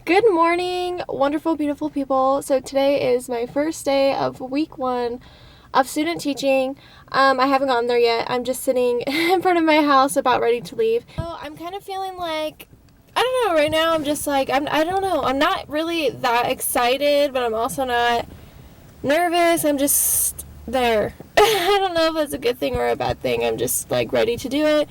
Good morning, wonderful, beautiful people. So today is my first day of week 1 of student teaching. I haven't gotten there yet. I'm just sitting in front of my house about ready to leave. So I'm kind of feeling like, I don't know, right now I'm just like, I don't know. I'm not really that excited, but I'm also not nervous. I'm just there. I don't know if that's a good thing or a bad thing. I'm just like ready to do it.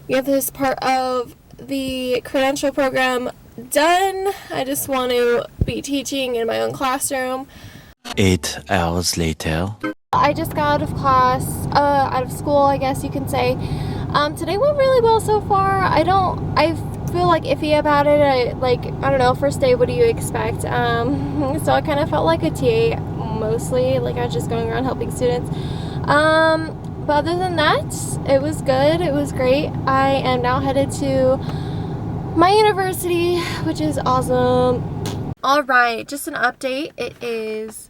We have this part of the credential program done. I just want to be teaching in my own classroom. 8 hours later. I just got out of class, out of school, I guess you can say. Today went really well so far. I feel like iffy about it. I don't know, first day, what do you expect? So I kind of felt like a TA mostly, like I was just going around helping students. But other than that, it was good. It was great. I am now headed to my university, which is awesome. Alright, just an update. It is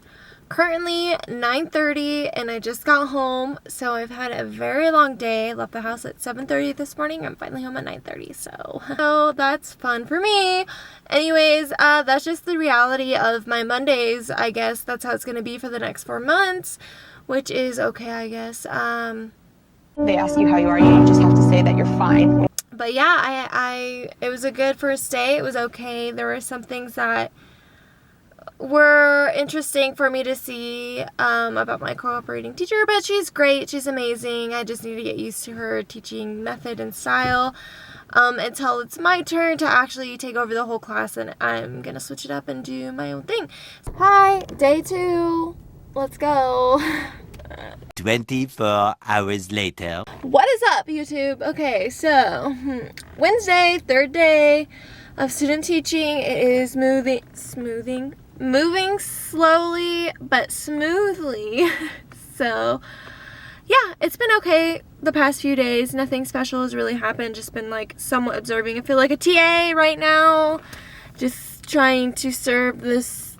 currently 9:30 and I just got home, so I've had a very long day. Left the house at 7:30 this morning. I'm finally home at 9:30, so that's fun for me. Anyways, that's just the reality of my Mondays. I guess that's how it's gonna be for the next 4 months, which is okay, I guess. They ask you how you are, you just have to say that you're fine. But yeah, it was a good first day. It was okay. There were some things that were interesting for me to see about my cooperating teacher, but she's great. She's amazing. I just need to get used to her teaching method and style until it's my turn to actually take over the whole class, and I'm gonna switch it up and do my own thing. Hi, day 2. Let's go. 24 hours later. What is up, YouTube? Okay, so Wednesday, 3rd day of student teaching. It is moving slowly but smoothly. So yeah, it's been okay the past few days. Nothing special has really happened. Just been like somewhat observing. I feel like a TA right now, just trying to serve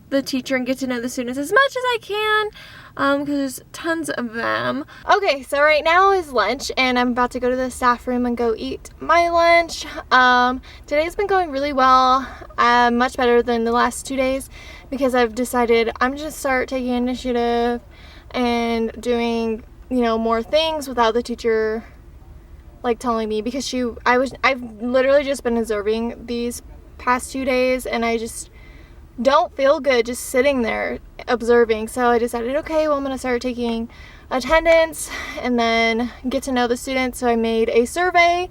the teacher and get to know the students as much as I can, because there's tons of them. Okay, so right now is lunch and I'm about to go to the staff room and go eat my lunch. Today's been going really well, much better than the last 2 days, because I've decided I'm just gonna start taking initiative and doing, more things without the teacher like telling me, because I've literally just been observing these past 2 days and I just don't feel good just sitting there observing. So I decided, okay, well, I'm gonna start taking attendance and then get to know the students. So I made a survey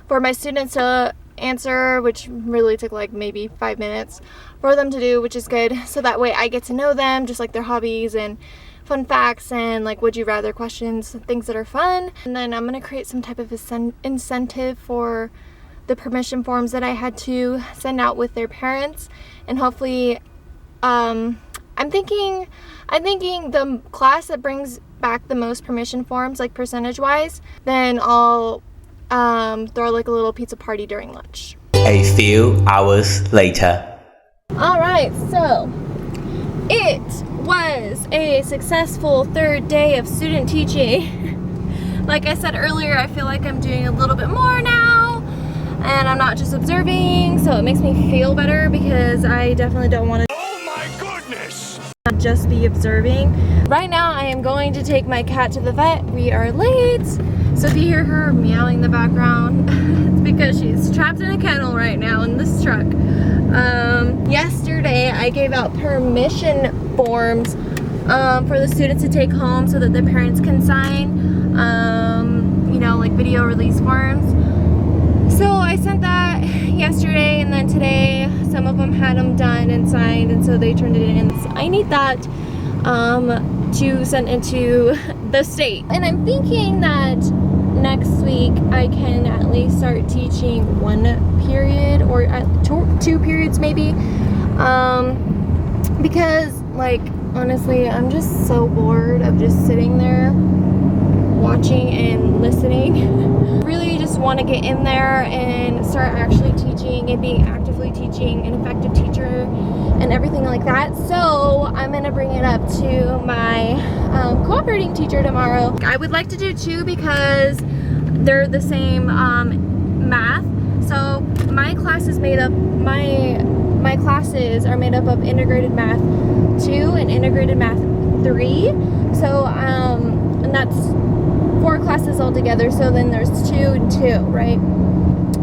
for my students to answer, which really took like maybe 5 minutes for them to do, which is good. So that way I get to know them, just like their hobbies and fun facts and like would you rather questions, things that are fun. And then I'm gonna create some type of incentive for the permission forms that I had to send out with their parents, and hopefully I'm thinking the class that brings back the most permission forms, like percentage wise, then I'll throw like a little pizza party during lunch. A few hours later. Alright, so it was a successful 3rd day of student teaching. Like I said earlier, I feel like I'm doing a little bit more now, and I'm not just observing, so it makes me feel better, because I definitely don't want to just be observing. Right now I am going to take my cat to the vet. We are late, so if you hear her meowing in the background, it's because she's trapped in a kennel right now in this truck. Yesterday I gave out permission forms for the students to take home so that their parents can sign, like video release forms. So I sent that yesterday, and then today some of them had them done and signed, and so they turned it in. So I need that to send into the state. And I'm thinking that next week I can at least start teaching 1 period or 2 periods maybe, because like honestly I'm just so bored of just sitting there watching and listening. Really just want to get in there and start actually teaching and being actively teaching, an effective teacher and everything like that. So I'm gonna bring it up to my cooperating teacher tomorrow. I would like to do 2 because they're the same math. So my class is made up, my my classes are made up of integrated math 2 and integrated math 3. So, and that's 4 classes altogether. So then there's 2 and 2, right?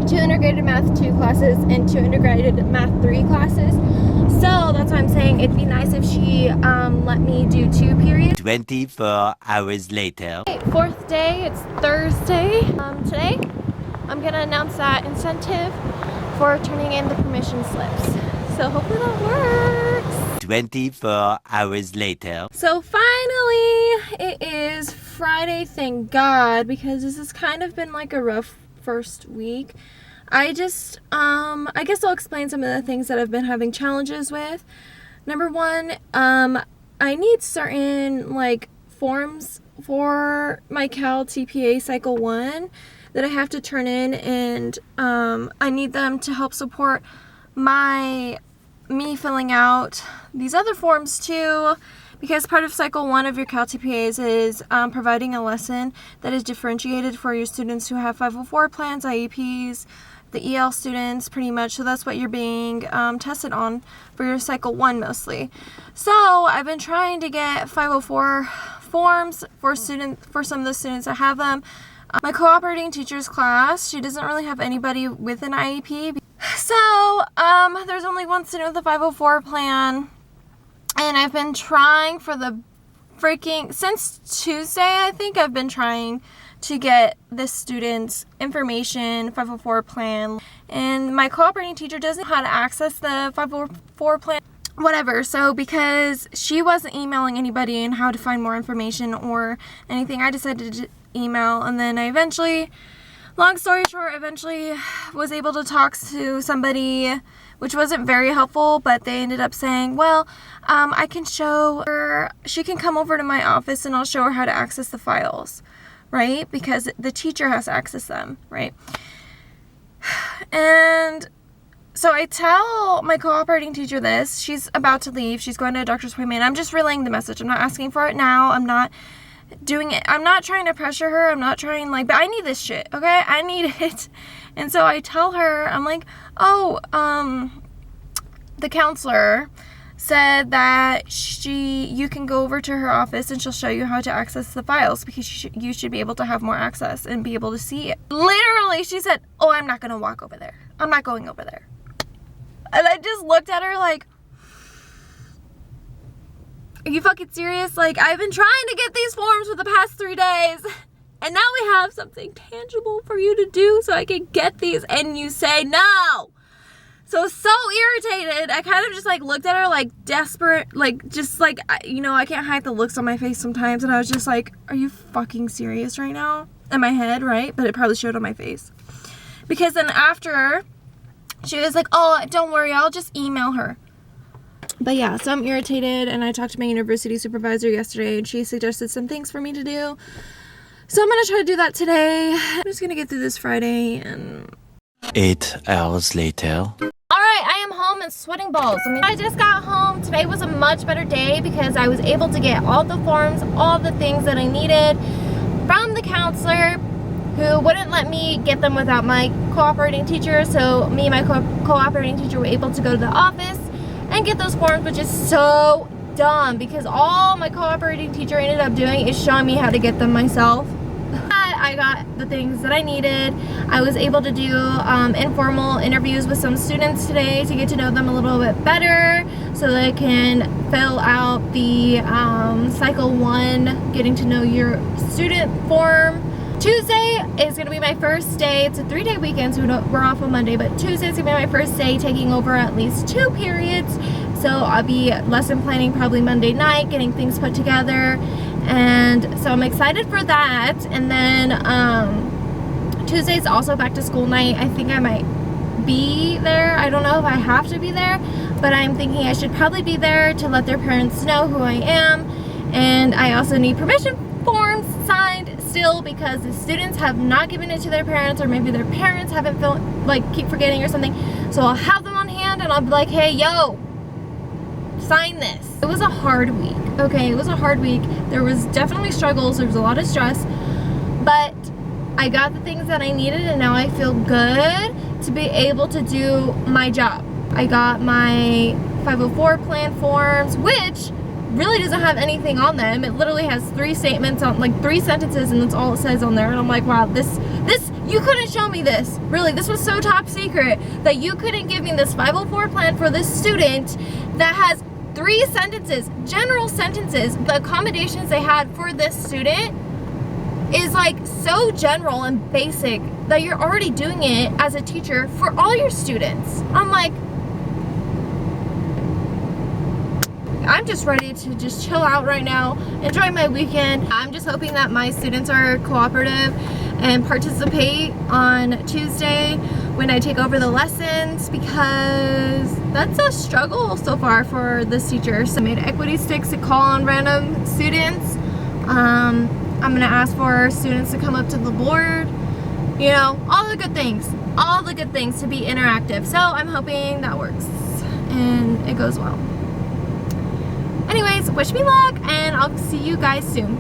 2 integrated math 2 classes and 2 integrated math 3 classes. So that's why I'm saying it'd be nice if she let me do 2 periods. 24 hours later. Okay, 4th day, it's Thursday. Today I'm gonna announce that incentive for turning in the permission slips. So hopefully that works. 24 hours later. So finally, it is Friday, thank God, because this has kind of been like a rough first week. I guess I'll explain some of the things that I've been having challenges with. Number 1, I need certain like forms for my Cal TPA Cycle 1 that I have to turn in, and I need them to help support me filling out these other forms too, because part of Cycle 1 of your Cal TPAs is providing a lesson that is differentiated for your students who have 504 plans, IEPs, the EL students, pretty much. So that's what you're being tested on for your Cycle 1 mostly. So I've been trying to get 504 forms for some of the students that have them. My cooperating teacher's class, she doesn't really have anybody with an IEP. So there's only one student with a 504 plan, and I've been trying for the since Tuesday, I think I've been trying to get this student's information, 504 plan, and my cooperating teacher doesn't know how to access the 504 plan, whatever. So because she wasn't emailing anybody and how to find more information or anything, I decided to email, and then I eventually, long story short, was able to talk to somebody, which wasn't very helpful, but they ended up saying, well, I can show her, she can come over to my office and I'll show her how to access the files, right? Because the teacher has to access them, right? And so I tell my cooperating teacher this. She's about to leave. She's going to a doctor's appointment. I'm just relaying the message. I'm not asking for it now. I'm not doing it. I'm not trying to pressure her. I'm not trying, like, but I need this shit, okay? I need it. And so I tell her, I'm like, oh, the counselor said that you can go over to her office and she'll show you how to access the files, because you should be able to have more access and be able to see it. Literally, she said, oh, I'm not going to walk over there. I'm not going over there. And I just looked at her like, are you fucking serious? Like, I've been trying to get these forms for the past 3 days, and now we have something tangible for you to do so I can get these, and you say no. So irritated. I kind of just like looked at her like desperate, like just like, you know, I can't hide the looks on my face sometimes, and I was just like, are you fucking serious right now? In my head, right? But it probably showed on my face. Because then after, she was like, oh, don't worry, I'll just email her. But yeah, so I'm irritated, and I talked to my university supervisor yesterday, and she suggested some things for me to do. So I'm going to try to do that today. I'm just going to get through this Friday, and 8 hours later. Alright, I am home and sweating balls. I just got home. Today was a much better day because I was able to get all the forms, all the things that I needed from the counselor, who wouldn't let me get them without my cooperating teacher. So me and my cooperating teacher were able to go to the office and get those forms, which is so dumb because all my cooperating teacher ended up doing is showing me how to get them myself. I got the things that I needed. I was able to do informal interviews with some students today to get to know them a little bit better so that I can fill out the Cycle 1 getting to know your student form. Tuesday is going to be my first day. It's a 3-day weekend, so we're off on Monday, but Tuesday is going to be my first day taking over at least 2 periods. So I'll be lesson planning probably Monday night, getting things put together. And so I'm excited for that. And then Tuesday's also back to school night. I think I might be there. I don't know if I have to be there, but I'm thinking I should probably be there to let their parents know who I am. And I also need permission forms signed still because the students have not given it to their parents, or maybe their parents haven't keep forgetting or something. So I'll have them on hand and I'll be like, hey, yo, sign this. It was a hard week. Okay, it was a hard week. There was definitely struggles. There was a lot of stress, but I got the things that I needed, and now I feel good to be able to do my job. I got my 504 plan forms, which really doesn't have anything on them. It literally has 3 statements on, like 3 sentences, and that's all it says on there. And I'm like, wow, this you couldn't show me this. Really, this was so top secret that you couldn't give me this 504 plan for this student that has 3 sentences, general sentences. The accommodations they had for this student is like so general and basic that you're already doing it as a teacher for all your students. I'm like, I'm just ready to just chill out right now, enjoy my weekend. I'm just hoping that my students are cooperative and participate on Tuesday when I take over the lessons, because that's a struggle so far for this teacher. So I made equity sticks to call on random students. I'm gonna ask for students to come up to the board, you know, all the good things to be interactive. So I'm hoping that works and it goes well. Anyways, wish me luck, and I'll see you guys soon.